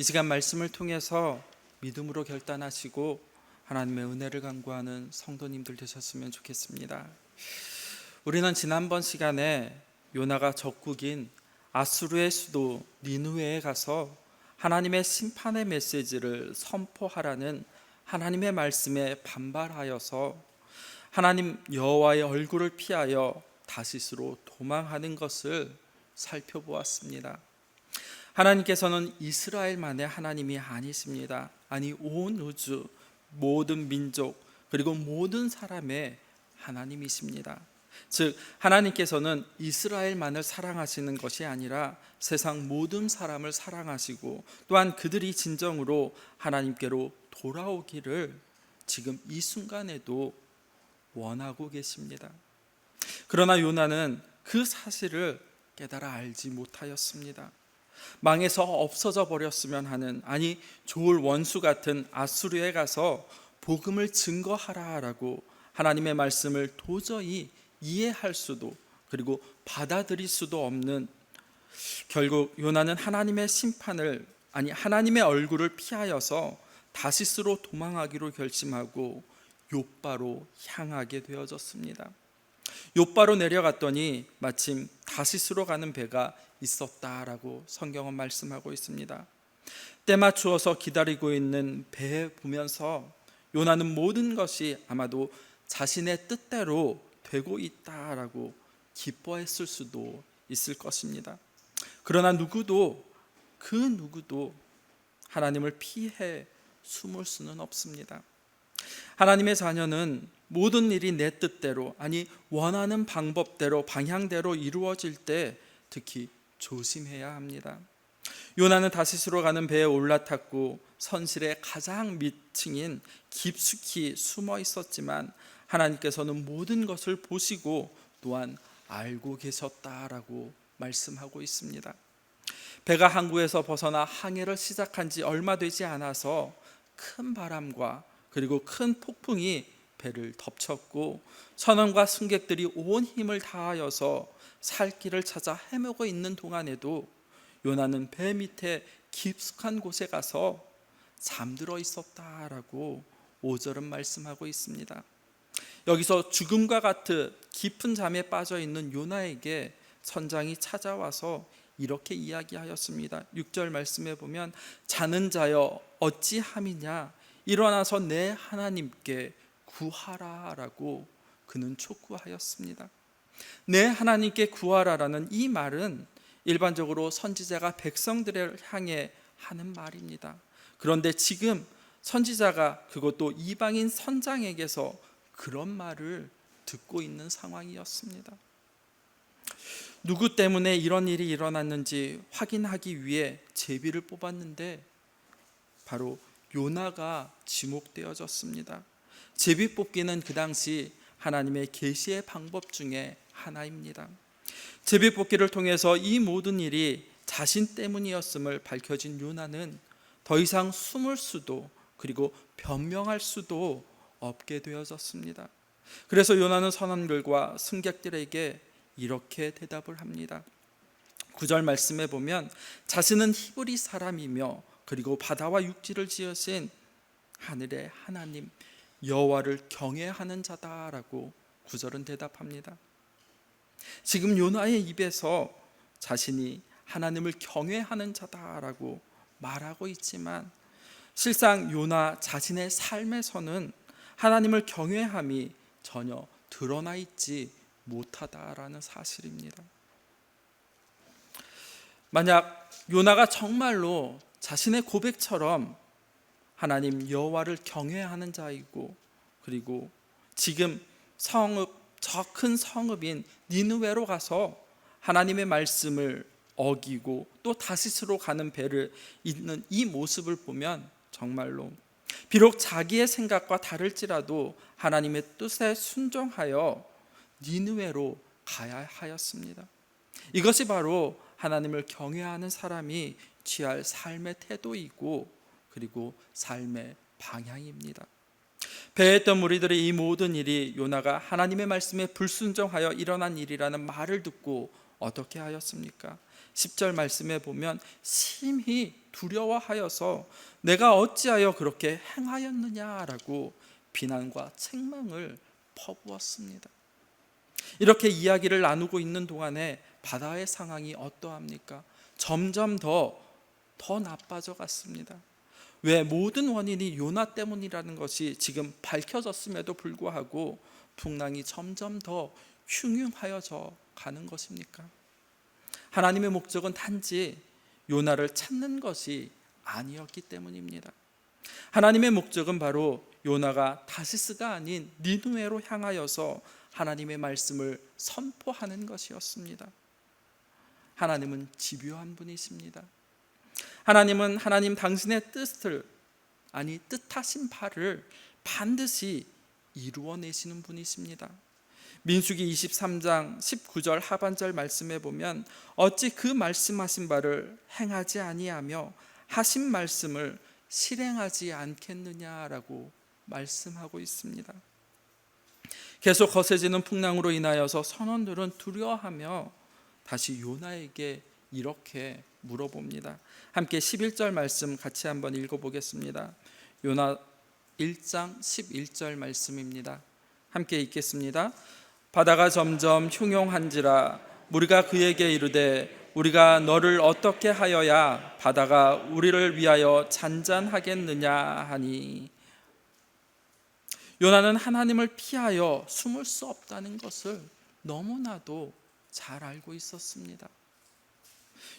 이 시간 말씀을 통해서 믿음으로 결단하시고 하나님의 은혜를 간구하는 성도님들 되셨으면 좋겠습니다. 우리는 지난번 시간에 요나가 적국인 아수르의 수도 니느웨에 가서 하나님의 심판의 메시지를 선포하라는 하나님의 말씀에 반발하여서 하나님 여호와의 얼굴을 피하여 다시스로 도망하는 것을 살펴보았습니다. 하나님께서는 이스라엘만의 하나님이 아니십니다. 아니, 온 우주, 모든 민족, 그리고 모든 사람의 하나님이십니다. 즉, 하나님께서는 이스라엘만을 사랑하시는 것이 아니라 세상 모든 사람을 사랑하시고 또한 그들이 진정으로 하나님께로 돌아오기를 지금 이 순간에도 원하고 계십니다. 그러나 요나는 그 사실을 깨달아 알지 못하였습니다. 망해서 없어져 버렸으면 하는, 아니 조울 원수 같은 아수르에 가서 복음을 증거하라라고 하나님의 말씀을 도저히 이해할 수도 그리고 받아들일 수도 없는, 결국 요나는 하나님의 심판을, 아니 하나님의 얼굴을 피하여서 다시스로 도망하기로 결심하고 욥바로 향하게 되어졌습니다. 욥바로 내려갔더니 마침 다시스로 가는 배가 있었다라고 성경은 말씀하고 있습니다. 때 맞추어서 기다리고 있는 배 보면서 요나는 모든 것이 아마도 자신의 뜻대로 되고 있다라고 기뻐했을 수도 있을 것입니다. 그러나 그 누구도 하나님을 피해 숨을 수는 없습니다. 하나님의 자녀는 모든 일이 내 뜻대로, 아니 원하는 방법대로, 방향대로 이루어질 때 특히 조심해야 합니다. 요나는 다시스로 가는 배에 올라탔고 선실의 가장 밑층인 깊숙이 숨어 있었지만 하나님께서는 모든 것을 보시고 또한 알고 계셨다라고 말씀하고 있습니다. 배가 항구에서 벗어나 항해를 시작한 지 얼마 되지 않아서 큰 바람과 그리고 큰 폭풍이 배를 덮쳤고 선원과 승객들이 온 힘을 다하여서 살 길을 찾아 헤매고 있는 동안에도 요나는 배 밑에 깊숙한 곳에 가서 잠들어 있었다라고 5절은 말씀하고 있습니다. 여기서 죽음과 같은 깊은 잠에 빠져 있는 요나에게 선장이 찾아와서 이렇게 이야기하였습니다. 6절 말씀에 보면 자는 자여 어찌함이냐, 일어나서 내 하나님께 구하라라고 그는 촉구하였습니다. 내 하나님께 구하라라는 이 말은 일반적으로 선지자가 백성들을 향해 하는 말입니다. 그런데 지금 선지자가, 그것도 이방인 선장에게서 그런 말을 듣고 있는 상황이었습니다. 누구 때문에 이런 일이 일어났는지 확인하기 위해 제비를 뽑았는데 바로 요나가 지목되어졌습니다. 제비 뽑기는 그 당시 하나님의 계시의 방법 중에 하나입니다. 제비 뽑기를 통해서 이 모든 일이 자신 때문이었음을 밝혀진 요나는 더 이상 숨을 수도 그리고 변명할 수도 없게 되어졌습니다. 그래서 요나는 선원들과 승객들에게 이렇게 대답을 합니다. 9절 말씀에 보면 자신은 히브리 사람이며 그리고 바다와 육지를 지으신 하늘의 하나님 여호와를 경외하는 자다라고 9절은 대답합니다. 지금 요나의 입에서 자신이 하나님을 경외하는 자다라고 말하고 있지만 실상 요나 자신의 삶에서는 하나님을 경외함이 전혀 드러나 있지 못하다라는 사실입니다. 만약 요나가 정말로 자신의 고백처럼 하나님 여호와를 경외하는 자이고 그리고 지금 저 큰 성읍인 니느웨로 가서 하나님의 말씀을 어기고 또 다시스로 가는 배를 잇는 이 모습을 보면 정말로 비록 자기의 생각과 다를지라도 하나님의 뜻에 순종하여 니느웨로 가야 하였습니다. 이것이 바로 하나님을 경외하는 사람이 취할 삶의 태도이고 그리고 삶의 방향입니다. 배에 있던 무리들의 이 모든 일이 요나가 하나님의 말씀에 불순종하여 일어난 일이라는 말을 듣고 어떻게 하였습니까? 10절 말씀에 보면 심히 두려워하여서 내가 어찌하여 그렇게 행하였느냐라고 비난과 책망을 퍼부었습니다. 이렇게 이야기를 나누고 있는 동안에 바다의 상황이 어떠합니까? 점점 더 나빠져 갔습니다. 왜? 모든 원인이 요나 때문이라는 것이 지금 밝혀졌음에도 불구하고 풍랑이 점점 더 흉흉하여져 가는 것입니까? 하나님의 목적은 단지 요나를 찾는 것이 아니었기 때문입니다. 하나님의 목적은 바로 요나가 다시스가 아닌 니느웨로 향하여서 하나님의 말씀을 선포하는 것이었습니다. 하나님은 집요한 분이십니다. 하나님은 하나님 당신의 뜻하신 바를 반드시 이루어내시는 분이십니다. 민수기 23장 19절 하반절 말씀에 보면 어찌 그 말씀하신 바를 행하지 아니하며 하신 말씀을 실행하지 않겠느냐라고 말씀하고 있습니다. 계속 거세지는 풍랑으로 인하여서 선원들은 두려워하며 다시 요나에게 이렇게 물어봅니다. 함께 11절 말씀 같이 한번 읽어보겠습니다. 요나 1장 11절 말씀입니다. 함께 읽겠습니다. 바다가 점점 흉용한지라 우리가 그에게 이르되 우리가 너를 어떻게 하여야 바다가 우리를 위하여 잔잔하겠느냐 하니. 요나는 하나님을 피하여 숨을 수 없다는 것을 너무나도 잘 알고 있었습니다.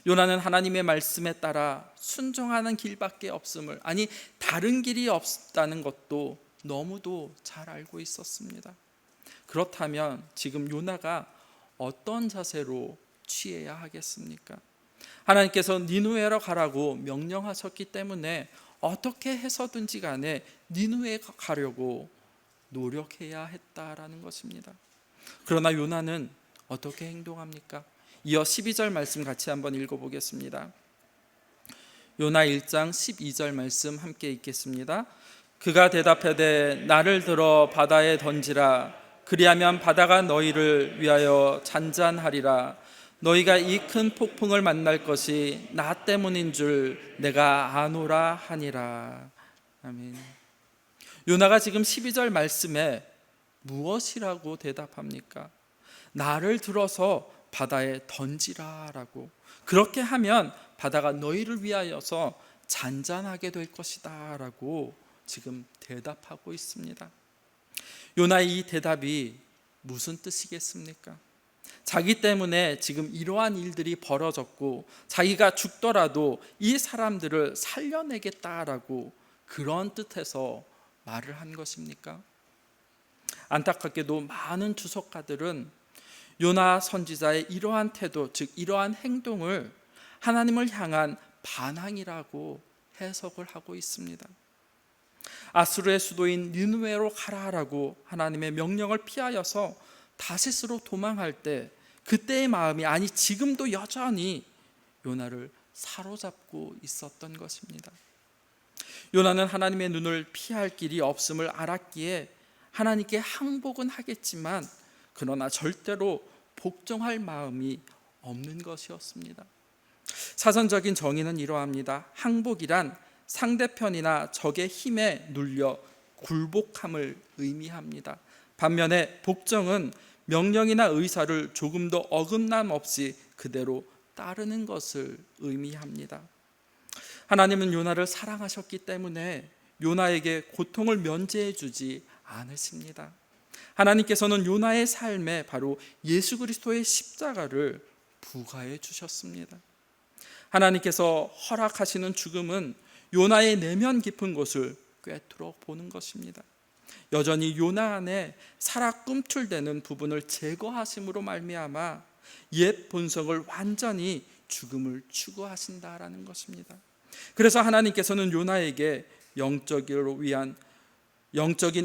요나는 하나님의 말씀에 따라 순종하는 길밖에 없음을, 아니 다른 길이 없다는 것도 너무도 잘 알고 있었습니다. 그렇다면 지금 요나가 어떤 자세로 취해야 하겠습니까? 하나님께서 니느웨로 가라고 명령하셨기 때문에 어떻게 해서든지 간에 니느웨에 가려고 노력해야 했다라는 것입니다. 그러나 요나는 어떻게 행동합니까? 이어 12절 말씀 같이 한번 읽어보겠습니다. 요나 1장 12절 말씀 함께 읽겠습니다. 그가 대답하되 나를 들어 바다에 던지라. 그리하면 바다가 너희를 위하여 잔잔하리라. 너희가 이 큰 폭풍을 만날 것이 나 때문인 줄 내가 아노라 하니라. 아멘. 요나가 지금 12절 말씀에 무엇이라고 대답합니까? 나를 들어서 바다에 던지라라고. 그렇게 하면 바다가 너희를 위하여서 잔잔하게 될 것이다 라고 지금 대답하고 있습니다. 요나의 이 대답이 무슨 뜻이겠습니까? 자기 때문에 지금 이러한 일들이 벌어졌고 자기가 죽더라도 이 사람들을 살려내겠다라고 그런 뜻에서 말을 한 것입니까? 안타깝게도 많은 주석가들은 요나 선지자의 이러한 태도, 즉 이러한 행동을 하나님을 향한 반항이라고 해석을 하고 있습니다. 아수르의 수도인 니느웨로 가라라고 하나님의 명령을 피하여서 다시스로 도망할 때 그때의 마음이, 아니 지금도 여전히 요나를 사로잡고 있었던 것입니다. 요나는 하나님의 눈을 피할 길이 없음을 알았기에 하나님께 항복은 하겠지만 그러나 절대로 복종할 마음이 없는 것이었습니다. 사전적인 정의는 이러합니다. 항복이란 상대편이나 적의 힘에 눌려 굴복함을 의미합니다. 반면에 복종은 명령이나 의사를 조금도 어긋남 없이 그대로 따르는 것을 의미합니다. 하나님은 요나를 사랑하셨기 때문에 요나에게 고통을 면제해 주지 않으십니다. 하나님께서는 요나의 삶에 바로 예수 그리스도의 십자가를 부과해 주셨습니다. 하나님께서 허락하시는 죽음은 요나의 내면 깊은 곳을 꿰뚫어 보는 것입니다. 여전히 요나 안에 살아 꿈틀대는 부분을 제거하심으로 말미암아 옛 본성을 완전히 죽음을 추구하신다라는 것입니다. 그래서 하나님께서는 요나에게 영적인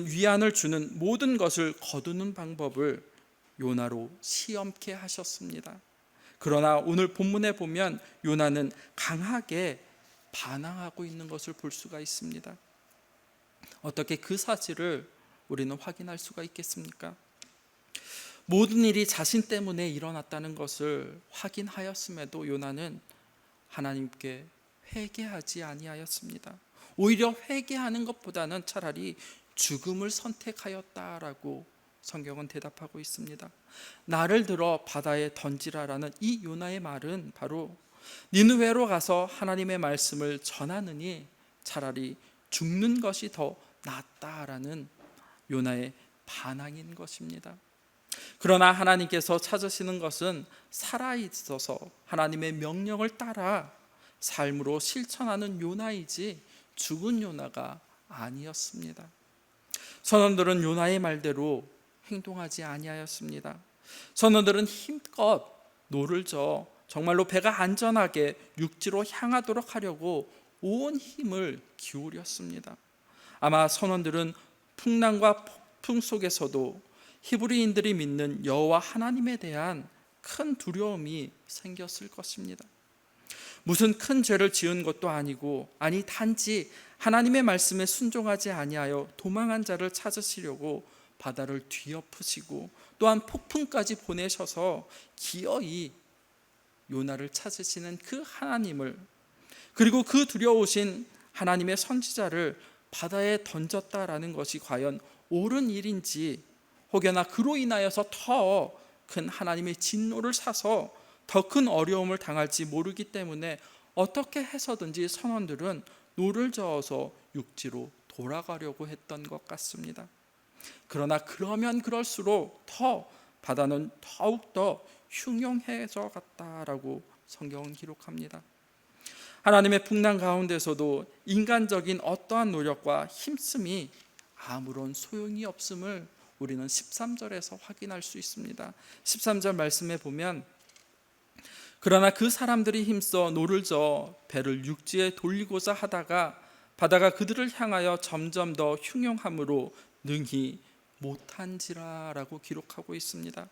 위안을 주는 모든 것을 거두는 방법을 요나로 시험케 하셨습니다. 그러나 오늘 본문에 보면 요나는 강하게 반항하고 있는 것을 볼 수가 있습니다. 어떻게 그 사실을 우리는 확인할 수가 있겠습니까? 모든 일이 자신 때문에 일어났다는 것을 확인하였음에도 요나는 하나님께 회개하지 아니하였습니다. 오히려 회개하는 것보다는 차라리 죽음을 선택하였다라고 성경은 대답하고 있습니다. 나를 들어 바다에 던지라라는 이 요나의 말은 바로 니느웨로 가서 하나님의 말씀을 전하느니 차라리 죽는 것이 더 낫다라는 요나의 반항인 것입니다. 그러나 하나님께서 찾으시는 것은 살아있어서 하나님의 명령을 따라 삶으로 실천하는 요나이지 죽은 요나가 아니었습니다. 선원들은 요나의 말대로 행동하지 아니하였습니다. 선원들은 힘껏 노를 저 정말로 배가 안전하게 육지로 향하도록 하려고 온 힘을 기울였습니다. 아마 선원들은 풍랑과 폭풍 속에서도 히브리인들이 믿는 여호와 하나님에 대한 큰 두려움이 생겼을 것입니다. 무슨 큰 죄를 지은 것도 아니고 단지 하나님의 말씀에 순종하지 아니하여 도망한 자를 찾으시려고 바다를 뒤엎으시고 또한 폭풍까지 보내셔서 기어이 요나를 찾으시는 그 하나님을, 그리고 그 두려우신 하나님의 선지자를 바다에 던졌다라는 것이 과연 옳은 일인지, 혹여나 그로 인하여서 더 큰 하나님의 진노를 사서 더 큰 어려움을 당할지 모르기 때문에 어떻게 해서든지 선원들은 노를 저어서 육지로 돌아가려고 했던 것 같습니다. 그러나 그러면 그럴수록 더 바다는 더욱더 흉흉해져 갔다라고 성경은 기록합니다. 하나님의 풍랑 가운데서도 인간적인 어떠한 노력과 힘씀이 아무런 소용이 없음을 우리는 13절에서 확인할 수 있습니다. 13절 말씀에 보면 그러나 그 사람들이 힘써 노를 저어 배를 육지에 돌리고자 하다가 바다가 그들을 향하여 점점 더 흉흉함으로 능히 못한지라 라고 기록하고 있습니다.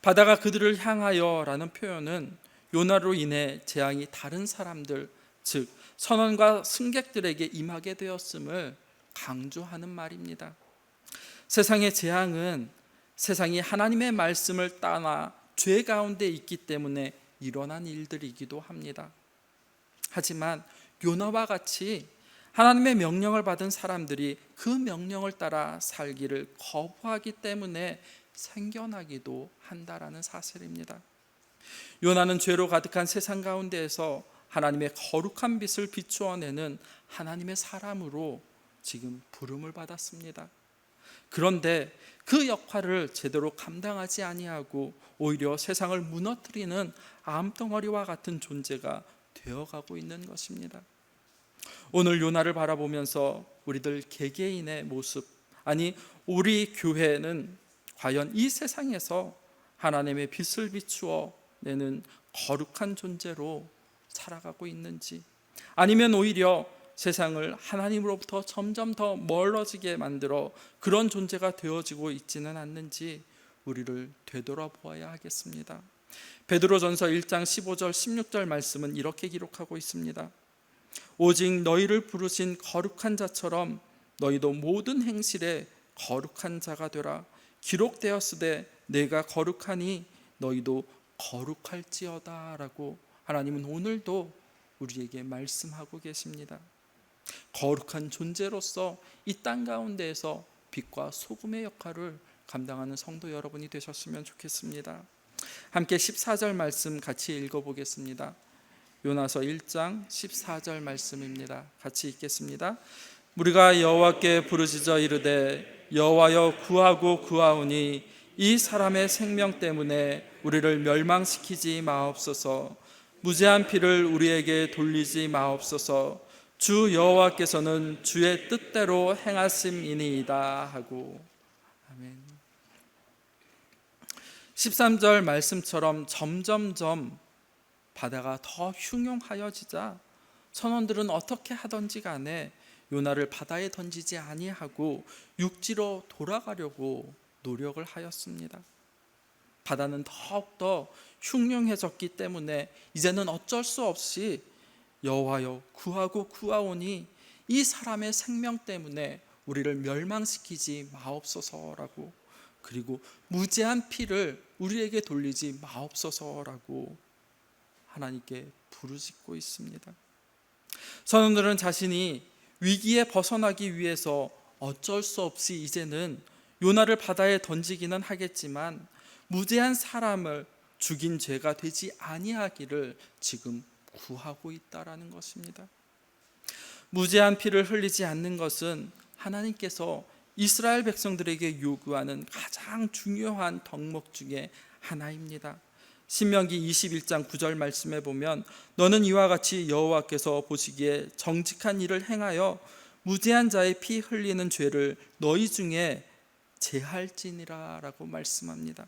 바다가 그들을 향하여 라는 표현은 요나로 인해 재앙이 다른 사람들, 즉 선원과 승객들에게 임하게 되었음을 강조하는 말입니다. 세상의 재앙은 세상이 하나님의 말씀을 떠나 죄 가운데 있기 때문에 일어난 일들이기도 합니다. 하지만 요나와 같이 하나님의 명령을 받은 사람들이 그 명령을 따라 살기를 거부하기 때문에 생겨나기도 한다라는 사실입니다. 요나는 죄로 가득한 세상 가운데에서 하나님의 거룩한 빛을 비추어내는 하나님의 사람으로 지금 부름을 받았습니다. 그런데 그 역할을 제대로 감당하지 아니하고 오히려 세상을 무너뜨리는 암덩어리와 같은 존재가 되어가고 있는 것입니다. 오늘 요나를 바라보면서 우리들 개개인의 모습, 우리 교회는 과연 이 세상에서 하나님의 빛을 비추어 내는 거룩한 존재로 살아가고 있는지, 아니면 오히려 세상을 하나님으로부터 점점 더 멀어지게 만들어 그런 존재가 되어지고 있지는 않는지 우리를 되돌아보아야 하겠습니다. 베드로전서 1장 15절 16절 말씀은 이렇게 기록하고 있습니다. 오직 너희를 부르신 거룩한 자처럼 너희도 모든 행실에 거룩한 자가 되라. 기록되었으되 내가 거룩하니 너희도 거룩할지어다 라고 하나님은 오늘도 우리에게 말씀하고 계십니다. 거룩한 존재로서 이 땅 가운데에서 빛과 소금의 역할을 감당하는 성도 여러분이 되셨으면 좋겠습니다. 함께 14절 말씀 같이 읽어보겠습니다. 요나서 1장 14절 말씀입니다. 같이 읽겠습니다. 우리가 여호와께 부르짖어 이르되 여호와여 구하고 구하오니 이 사람의 생명 때문에 우리를 멸망시키지 마옵소서. 무죄한 피를 우리에게 돌리지 마옵소서. 주 여호와께서는 주의 뜻대로 행하심이니이다 하고. 아멘. 13절 말씀처럼 점점점 바다가 더 흉흉하여지자 선원들은 어떻게 하던지 간에 요나를 바다에 던지지 아니하고 육지로 돌아가려고 노력을 하였습니다. 바다는 더욱더 흉흉해졌기 때문에 이제는 어쩔 수 없이 여호와여 구하고 구하오니 이 사람의 생명 때문에 우리를 멸망시키지 마옵소서라고 그리고 무죄한 피를 우리에게 돌리지 마옵소서라고 하나님께 부르짖고 있습니다. 선원들은 자신이 위기에 벗어나기 위해서 어쩔 수 없이 이제는 요나를 바다에 던지기는 하겠지만 무죄한 사람을 죽인 죄가 되지 아니하기를 지금 구하고 있다라는 것입니다. 무죄한 피를 흘리지 않는 것은 하나님께서 이스라엘 백성들에게 요구하는 가장 중요한 덕목 중에 하나입니다. 신명기 21장 9절 말씀에 보면 너는 이와 같이 여호와께서 보시기에 정직한 일을 행하여 무죄한 자의 피 흘리는 죄를 너희 중에 제할지니라 라고 말씀합니다.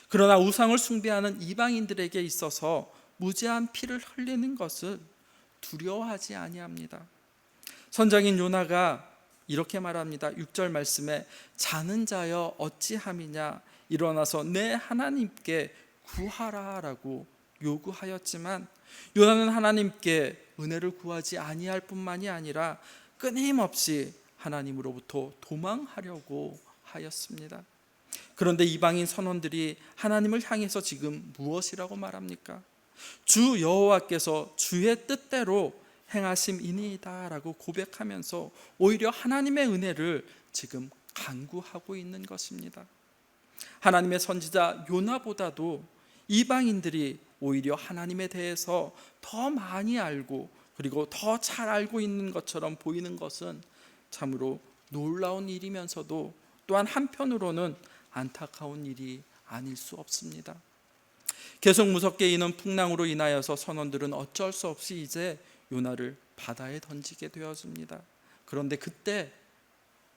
그러나 우상을 숭배하는 이방인들에게 있어서 무죄한 피를 흘리는 것을 두려워하지 아니합니다. 선장인 요나가 이렇게 말합니다. 6절 말씀에 자는 자여 어찌함이냐 일어나서 내 하나님께 구하라 라고 요구하였지만 요나는 하나님께 은혜를 구하지 아니할 뿐만이 아니라 끊임없이 하나님으로부터 도망하려고 하였습니다. 그런데 이방인 선원들이 하나님을 향해서 지금 무엇이라고 말합니까? 주 여호와께서 주의 뜻대로 행하심이니이다 라고 고백하면서 오히려 하나님의 은혜를 지금 간구하고 있는 것입니다. 하나님의 선지자 요나보다도 이방인들이 오히려 하나님에 대해서 더 많이 알고 그리고 더 잘 알고 있는 것처럼 보이는 것은 참으로 놀라운 일이면서도 또한 한편으로는 안타까운 일이 아닐 수 없습니다. 계속 무섭게 이는 풍랑으로 인하여서 선원들은 어쩔 수 없이 이제 요나를 바다에 던지게 되어집니다. 그런데 그때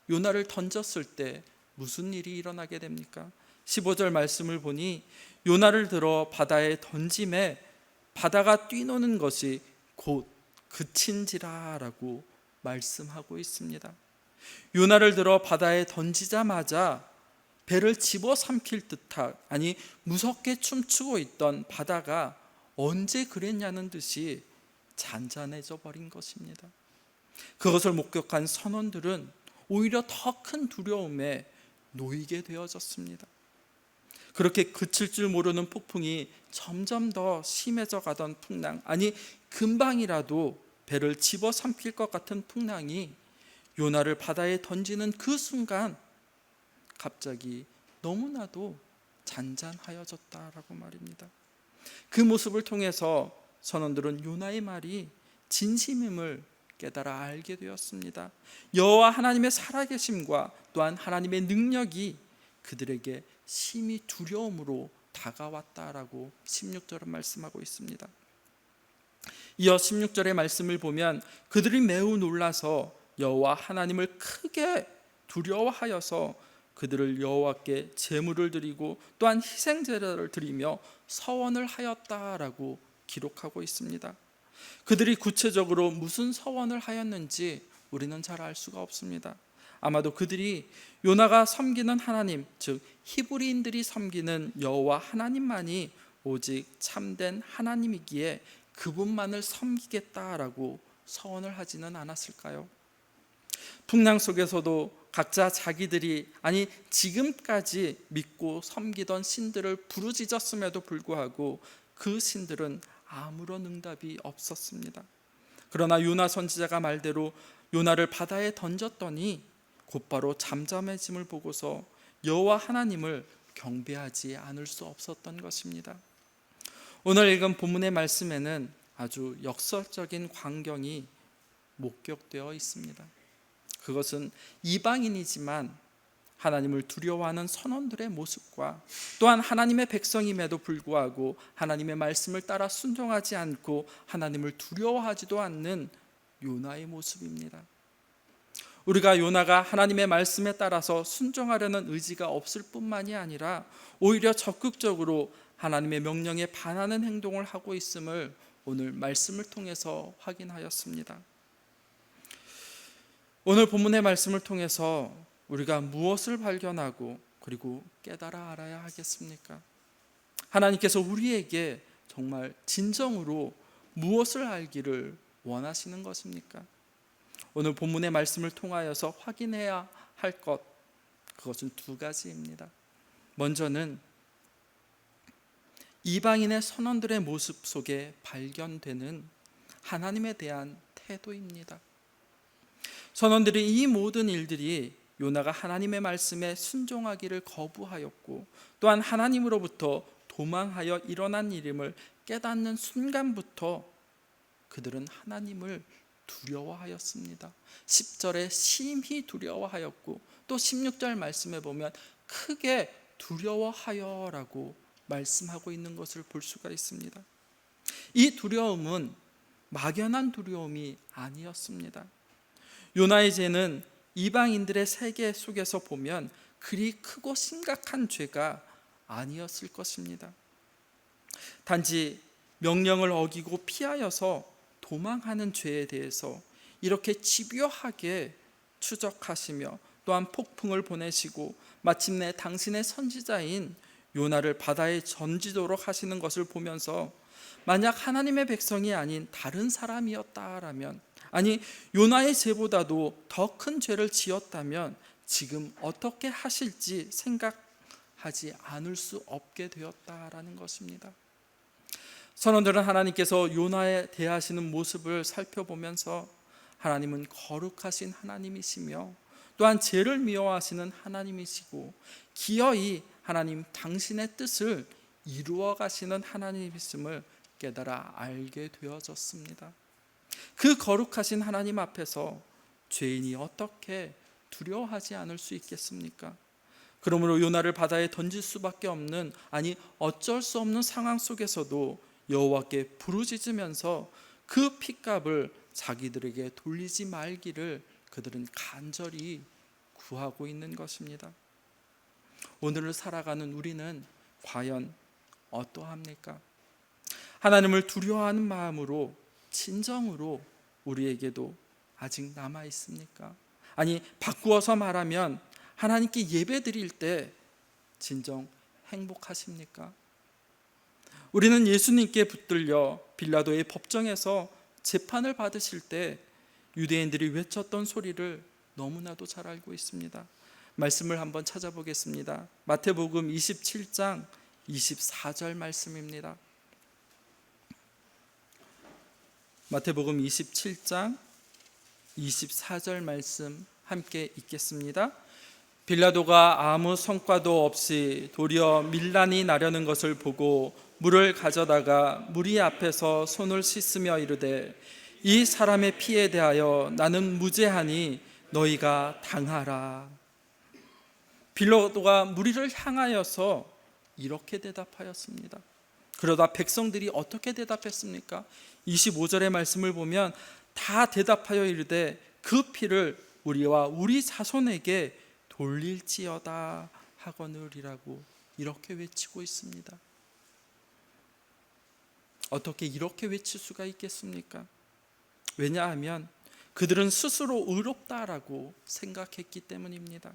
요나를 던졌을 때 무슨 일이 일어나게 됩니까? 15절 말씀을 보니 요나를 들어 바다에 던짐에 바다가 뛰노는 것이 곧 그친지라 라고 말씀하고 있습니다. 요나를 들어 바다에 던지자마자 배를 집어삼킬 듯한 아니 무섭게 춤추고 있던 바다가 언제 그랬냐는 듯이 잔잔해져 버린 것입니다. 그것을 목격한 선원들은 오히려 더 큰 두려움에 놓이게 되어졌습니다. 그렇게 그칠 줄 모르는 폭풍이 점점 더 심해져 가던 풍랑, 아니 금방이라도 배를 집어삼킬 것 같은 풍랑이 요나를 바다에 던지는 그 순간 갑자기 너무나도 잔잔하여졌다라고 말입니다. 그 모습을 통해서 선원들은 요나의 말이 진심임을 깨달아 알게 되었습니다. 여호와 하나님의 살아계심과 또한 하나님의 능력이 그들에게 심히 두려움으로 다가왔다라고 16절은 말씀하고 있습니다. 이어 16절의 말씀을 보면 그들이 매우 놀라서 여호와 하나님을 크게 두려워하여서 그들을 여호와께 제물을 드리고 또한 희생제를 드리며 서원을 하였다라고 기록하고 있습니다. 그들이 구체적으로 무슨 서원을 하였는지 우리는 잘 알 수가 없습니다. 아마도 그들이 요나가 섬기는 하나님, 즉 히브리인들이 섬기는 여호와 하나님만이 오직 참된 하나님이기에 그분만을 섬기겠다라고 서원을 하지는 않았을까요? 풍랑 속에서도 각자 자기들이 아니 지금까지 믿고 섬기던 신들을 부르짖었음에도 불구하고 그 신들은 아무런 응답이 없었습니다. 그러나 요나 선지자가 말대로 요나를 바다에 던졌더니 곧바로 잠잠해짐을 보고서 여호와 하나님을 경배하지 않을 수 없었던 것입니다. 오늘 읽은 본문의 말씀에는 아주 역설적인 광경이 목격되어 있습니다. 그것은 이방인이지만 하나님을 두려워하는 선원들의 모습과 또한 하나님의 백성임에도 불구하고 하나님의 말씀을 따라 순종하지 않고 하나님을 두려워하지도 않는 요나의 모습입니다. 우리가 요나가 하나님의 말씀에 따라서 순종하려는 의지가 없을 뿐만이 아니라 오히려 적극적으로 하나님의 명령에 반하는 행동을 하고 있음을 오늘 말씀을 통해서 확인하였습니다. 오늘 본문의 말씀을 통해서 우리가 무엇을 발견하고 그리고 깨달아 알아야 하겠습니까? 하나님께서 우리에게 정말 진정으로 무엇을 알기를 원하시는 것입니까? 오늘 본문의 말씀을 통하여서 확인해야 할 것, 그것은 두 가지입니다. 먼저는 이방인의 선원들의 모습 속에 발견되는 하나님에 대한 태도입니다. 선원들이 이 모든 일들이 요나가 하나님의 말씀에 순종하기를 거부하였고 또한 하나님으로부터 도망하여 일어난 일임을 깨닫는 순간부터 그들은 하나님을 두려워하였습니다. 10절에 심히 두려워하였고 또 16절 말씀에 보면 크게 두려워하여라고 말씀하고 있는 것을 볼 수가 있습니다. 이 두려움은 막연한 두려움이 아니었습니다. 요나의 죄는 이방인들의 세계 속에서 보면 그리 크고 심각한 죄가 아니었을 것입니다. 단지 명령을 어기고 피하여서 도망하는 죄에 대해서 이렇게 집요하게 추적하시며 또한 폭풍을 보내시고 마침내 당신의 선지자인 요나를 바다에 던지도록 하시는 것을 보면서 만약 하나님의 백성이 아닌 다른 사람이었다라면, 아니 요나의 죄보다도 더 큰 죄를 지었다면 지금 어떻게 하실지 생각하지 않을 수 없게 되었다라는 것입니다. 선원들은 하나님께서 요나에 대하시는 모습을 살펴보면서 하나님은 거룩하신 하나님이시며 또한 죄를 미워하시는 하나님이시고 기어이 하나님 당신의 뜻을 이루어 가시는 하나님이심을 깨달아 알게 되어졌습니다. 그 거룩하신 하나님 앞에서 죄인이 어떻게 두려워하지 않을 수 있겠습니까? 그러므로 요나를 바다에 던질 수밖에 없는, 아니 어쩔 수 없는 상황 속에서도 여호와께 부르짖으면서 그 핏값을 자기들에게 돌리지 말기를 그들은 간절히 구하고 있는 것입니다. 오늘을 살아가는 우리는 과연 어떠합니까? 하나님을 두려워하는 마음으로 진정으로 우리에게도 아직 남아 있습니까? 아니 바꾸어서 말하면 하나님께 예배 드릴 때 진정 행복하십니까? 우리는 예수님께 붙들려 빌라도의 법정에서 재판을 받으실 때 유대인들이 외쳤던 소리를 너무나도 잘 알고 있습니다. 말씀을 한번 찾아보겠습니다. 마태복음 27장 24절 말씀입니다. 마태복음 27장 24절 말씀 함께 읽겠습니다. 빌라도가 아무 성과도 없이 도리어 밀란이 나려는 것을 보고 물을 가져다가 무리 앞에서 손을 씻으며 이르되 이 사람의 피에 대하여 나는 무죄하니 너희가 당하라. 빌라도가 무리를 향하여서 이렇게 대답하였습니다. 그러다 백성들이 어떻게 대답했습니까? 25절의 말씀을 보면 다 대답하여 이르되 그 피를 우리와 우리 자손에게 돌릴지어다 하거늘이라고 이렇게 외치고 있습니다. 어떻게 이렇게 외칠 수가 있겠습니까? 왜냐하면 그들은 스스로 의롭다라고 생각했기 때문입니다.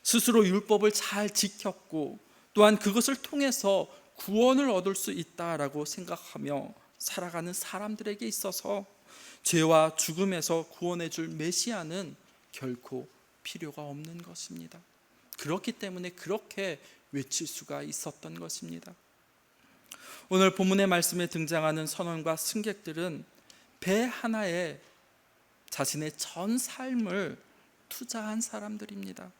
스스로 율법을 잘 지켰고 또한 그것을 통해서 구원을 얻을 수 있다라고 생각하며 살아가는 사람들에게 있어서 죄와 죽음에서 구원해 줄 메시아는 결코 필요가 없는 것입니다. 그렇기 때문에 그렇게 외칠 수가 있었던 것입니다. 오늘 본문의 말씀에 등장하는 선원과 승객들은 배 하나에 자신의 전 삶을 투자한 사람들입니다.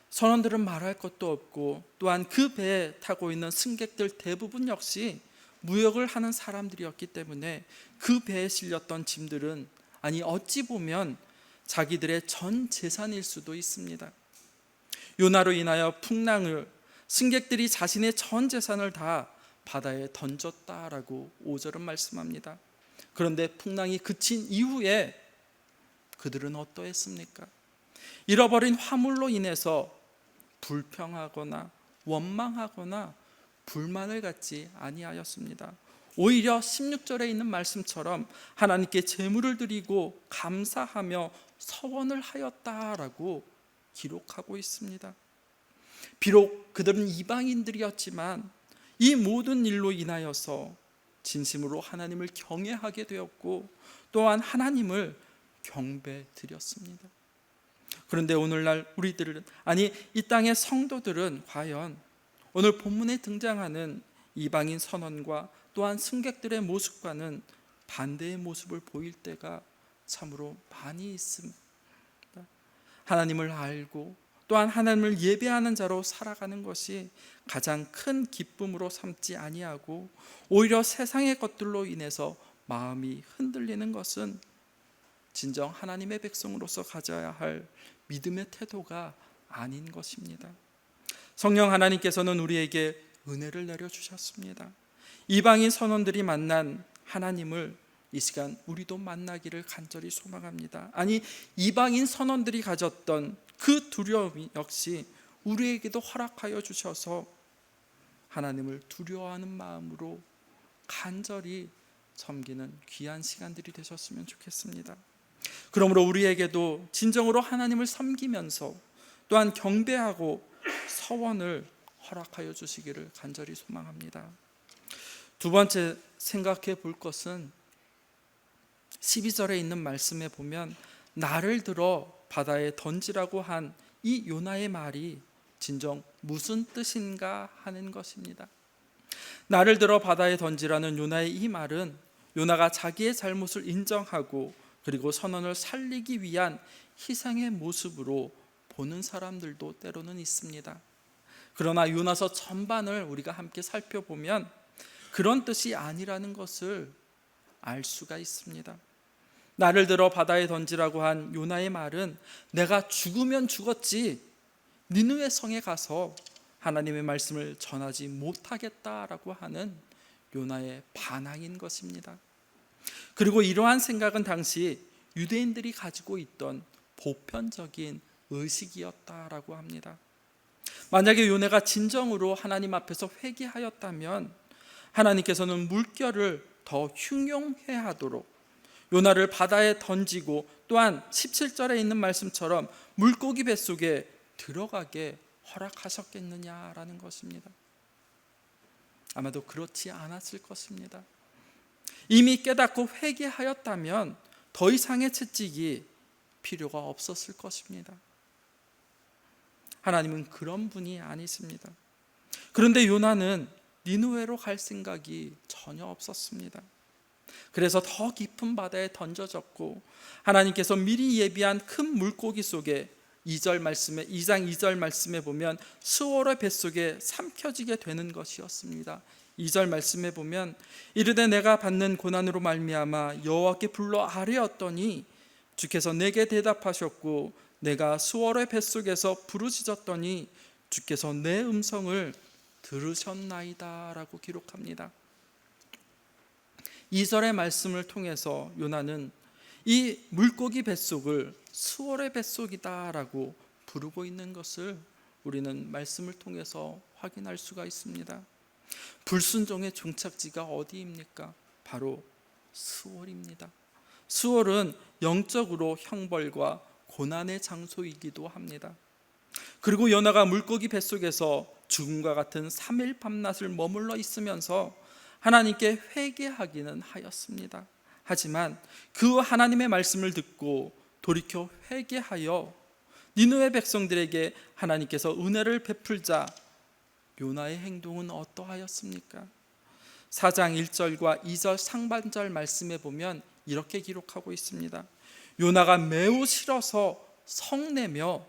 선원들은 말할 것도 없고 또한 그 배에 타고 있는 승객들 대부분 역시 무역을 하는 사람들이었기 때문에 그 배에 실렸던 짐들은 아니 어찌 보면 자기들의 전 재산일 수도 있습니다. 요나로 인하여 풍랑을 승객들이 자신의 전 재산을 다 바다에 던졌다라고 5절은 말씀합니다. 그런데 풍랑이 그친 이후에 그들은 어떠했습니까? 잃어버린 화물로 인해서 불평하거나 원망하거나 불만을 갖지 아니하였습니다. 오히려 16절에 있는 말씀처럼 하나님께 제물을 드리고 감사하며 서원을 하였다라고 기록하고 있습니다. 비록 그들은 이방인들이었지만 이 모든 일로 인하여서 진심으로 하나님을 경외하게 되었고 또한 하나님을 경배드렸습니다. 그런데 오늘날 우리들은, 아니 이 땅의 성도들은 과연 오늘 본문에 등장하는 이방인 선언과 또한 승객들의 모습과는 반대의 모습을 보일 때가 참으로 많이 있습니다. 하나님을 알고 또한 하나님을 예배하는 자로 살아가는 것이 가장 큰 기쁨으로 삼지 아니하고 오히려 세상의 것들로 인해서 마음이 흔들리는 것은 진정 하나님의 백성으로서 가져야 할 믿음의 태도가 아닌 것입니다. 성령 하나님께서는 우리에게 은혜를 내려주셨습니다. 이방인 선원들이 만난 하나님을 이 시간 우리도 만나기를 간절히 소망합니다. 아니 이방인 선원들이 가졌던 그 두려움이 역시 우리에게도 허락하여 주셔서 하나님을 두려워하는 마음으로 간절히 섬기는 귀한 시간들이 되셨으면 좋겠습니다. 그러므로 우리에게도 진정으로 하나님을 섬기면서 또한 경배하고 서원을 허락하여 주시기를 간절히 소망합니다. 두 번째 생각해 볼 것은 12절에 있는 말씀에 보면 나를 들어 바다에 던지라고 한 이 요나의 말이 진정 무슨 뜻인가 하는 것입니다. 나를 들어 바다에 던지라는 요나의 이 말은 요나가 자기의 잘못을 인정하고 그리고 선원을 살리기 위한 희생의 모습으로 보는 사람들도 때로는 있습니다. 그러나 요나서 전반을 우리가 함께 살펴보면 그런 뜻이 아니라는 것을 알 수가 있습니다. 나를 들어 바다에 던지라고 한 요나의 말은 내가 죽으면 죽었지 니느웨 성에 가서 하나님의 말씀을 전하지 못하겠다라고 하는 요나의 반항인 것입니다. 그리고 이러한 생각은 당시 유대인들이 가지고 있던 보편적인 의식이었다라고 합니다. 만약에 요나가 진정으로 하나님 앞에서 회개하였다면 하나님께서는 물결을 더 흉용해 하도록 요나를 바다에 던지고 또한 17절에 있는 말씀처럼 물고기 뱃속에 들어가게 허락하셨겠느냐라는 것입니다. 아마도 그렇지 않았을 것입니다. 이미 깨닫고 회개하였다면 더 이상의 채찍이 필요가 없었을 것입니다. 하나님은 그런 분이 아니십니다. 그런데 요나는 니느웨로 갈 생각이 전혀 없었습니다. 그래서 더 깊은 바다에 던져졌고 하나님께서 미리 예비한 큰 물고기 속에 2장 2절 말씀에 보면 수월의 뱃속에 삼켜지게 되는 것이었습니다. 2절 말씀에 보면 이르되 내가 받는 고난으로 말미암아 여호와께 불러 아뢰었더니 주께서 내게 대답하셨고 내가 수월의 뱃속에서 부르짖었더니 주께서 내 음성을 들으셨나이다 라고 기록합니다. 2절의 말씀을 통해서 요나는 이 물고기 뱃속을 수월의 뱃속이다 라고 부르고 있는 것을 우리는 말씀을 통해서 확인할 수가 있습니다. 불순종의 종착지가 어디입니까? 바로 수월입니다. 수월은 영적으로 형벌과 고난의 장소이기도 합니다. 그리고 요나가 물고기 뱃속에서 죽음과 같은 3일 밤낮을 머물러 있으면서 하나님께 회개하기는 하였습니다. 하지만 그 하나님의 말씀을 듣고 돌이켜 회개하여 니느웨 백성들에게 하나님께서 은혜를 베풀자 요나의 행동은 어떠하였습니까? 4장 1절과 2절 상반절 말씀에 보면 이렇게 기록하고 있습니다. 요나가 매우 싫어서 성내며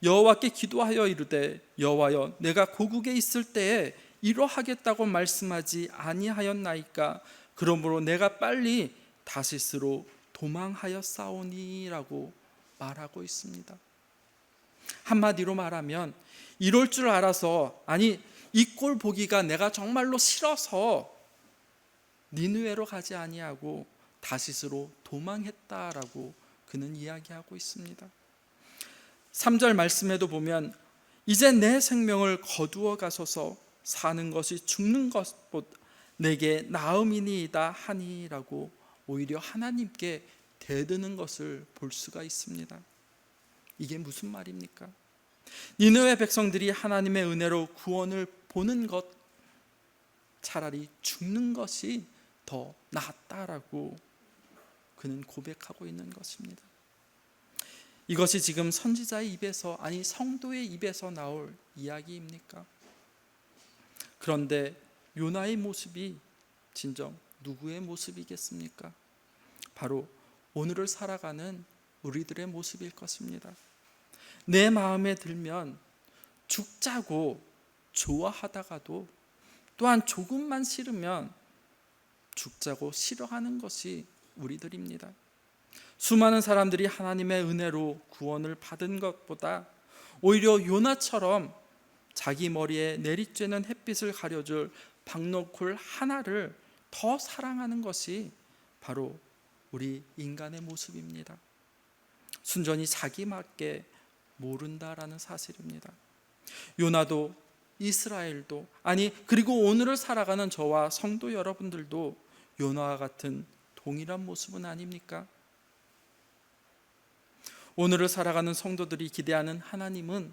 여호와께 기도하여 이르되 여호와여 내가 고국에 있을 때에 이러하겠다고 말씀하지 아니하였나이까? 그러므로 내가 빨리 다시스로 도망하였사오니라고 말하고 있습니다. 한마디로 말하면 이럴 줄 알아서, 아니 이 꼴 보기가 내가 정말로 싫어서 니느웨로 가지 아니하고 다시스로 도망했다라고 그는 이야기하고 있습니다. 3절 말씀에도 보면 이제 내 생명을 거두어 가소서 사는 것이 죽는 것보다 내게 나음이니이다 하니라고 오히려 하나님께 대드는 것을 볼 수가 있습니다. 이게 무슨 말입니까? 니느웨 백성들이 하나님의 은혜로 구원을 보는 것, 차라리 죽는 것이 더 낫다라고 그는 고백하고 있는 것입니다. 이것이 지금 선지자의 입에서, 아니 성도의 입에서 나올 이야기입니까? 그런데 요나의 모습이 진정 누구의 모습이겠습니까? 바로 오늘을 살아가는 우리들의 모습일 것입니다. 내 마음에 들면 죽자고 좋아하다가도, 또한 조금만 싫으면 죽자고 싫어하는 것이 우리들입니다. 수많은 사람들이 하나님의 은혜로 구원을 받은 것보다 오히려 요나처럼 자기 머리에 내리쬐는 햇빛을 가려줄 박노쿨 하나를 더 사랑하는 것이 바로 우리 인간의 모습입니다. 순전히 자기밖에 모른다라는 사실입니다. 요나도, 이스라엘도, 아니 그리고 오늘을 살아가는 저와 성도 여러분들도 요나와 같은 동일한 모습은 아닙니까? 오늘을 살아가는 성도들이 기대하는 하나님은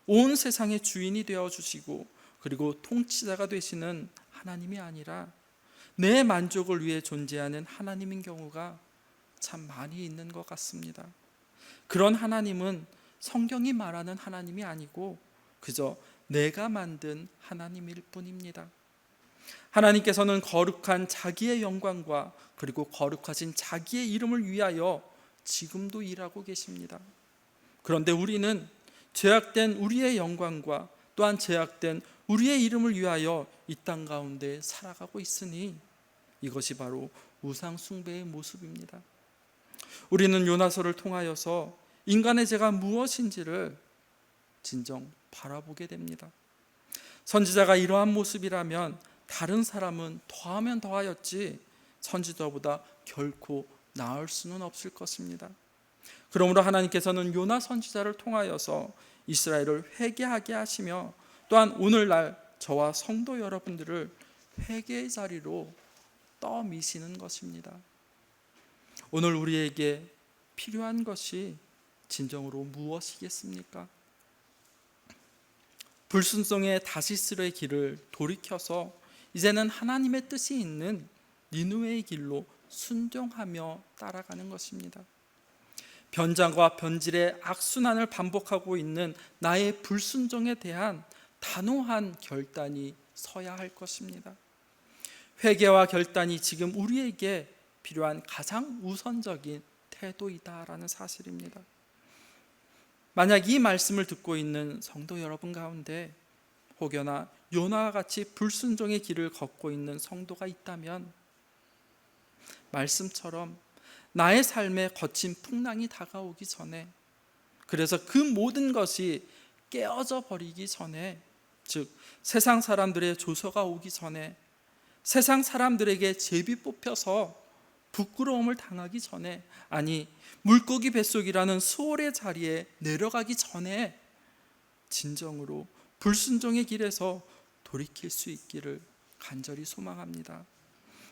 온 세상의 주인이 되어주시고 그리고 통치자가 되시는 하나님이 아니라 내 만족을 위해 존재하는 하나님인 경우가 참 많이 있는 것 같습니다. 그런 하나님은 성경이 말하는 하나님이 아니고 그저 내가 만든 하나님일 뿐입니다. 하나님께서는 거룩한 자기의 영광과 그리고 거룩하신 자기의 이름을 위하여 지금도 일하고 계십니다. 그런데 우리는 죄악된 우리의 영광과 또한 죄악된 우리의 이름을 위하여 이 땅 가운데 살아가고 있으니 이것이 바로 우상 숭배의 모습입니다. 우리는 요나서를 통하여서 인간의 죄가 무엇인지를 진정 바라보게 됩니다. 선지자가 이러한 모습이라면 다른 사람은 더하면 더하였지 선지자보다 결코 나을 수는 없을 것입니다. 그러므로 하나님께서는 요나 선지자를 통하여서 이스라엘을 회개하게 하시며 또한 오늘날 저와 성도 여러분들을 회개의 자리로 떠미시는 것입니다. 오늘 우리에게 필요한 것이 진정으로 무엇이겠습니까? 불순종의 다시스의 길을 돌이켜서 이제는 하나님의 뜻이 있는 니느웨의 길로 순종하며 따라가는 것입니다. 변장과 변질의 악순환을 반복하고 있는 나의 불순종에 대한 단호한 결단이 서야 할 것입니다. 회개와 결단이 지금 우리에게 필요한 가장 우선적인 태도이다라는 사실입니다. 만약 이 말씀을 듣고 있는 성도 여러분 가운데 혹여나 요나와 같이 불순종의 길을 걷고 있는 성도가 있다면 말씀처럼 나의 삶에 거친 풍랑이 다가오기 전에, 그래서 그 모든 것이 깨어져 버리기 전에, 즉 세상 사람들의 조소가 오기 전에, 세상 사람들에게 제비 뽑혀서 부끄러움을 당하기 전에, 아니 물고기 뱃속이라는 수월의 자리에 내려가기 전에 진정으로 불순종의 길에서 돌이킬 수 있기를 간절히 소망합니다.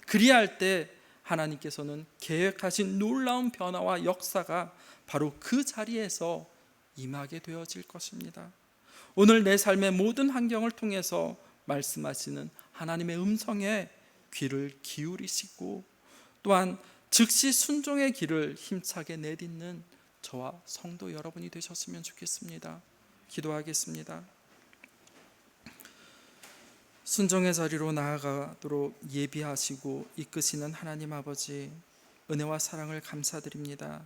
그리할 때 하나님께서는 계획하신 놀라운 변화와 역사가 바로 그 자리에서 임하게 되어질 것입니다. 오늘 내 삶의 모든 환경을 통해서 말씀하시는 하나님의 음성에 귀를 기울이시고 또한 즉시 순종의 길을 힘차게 내딛는 저와 성도 여러분이 되셨으면 좋겠습니다. 기도하겠습니다. 순종의 자리로 나아가도록 예비하시고 이끄시는 하나님 아버지, 은혜와 사랑을 감사드립니다.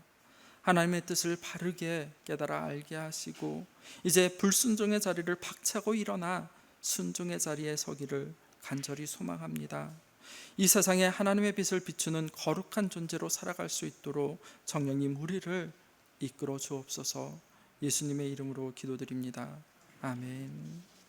하나님의 뜻을 바르게 깨달아 알게 하시고 이제 불순종의 자리를 박차고 일어나 순종의 자리에 서기를 간절히 소망합니다. 이 세상에 하나님의 빛을 비추는 거룩한 존재로 살아갈 수 있도록 성령님 우리를 이끌어 주옵소서. 예수님의 이름으로 기도드립니다. 아멘.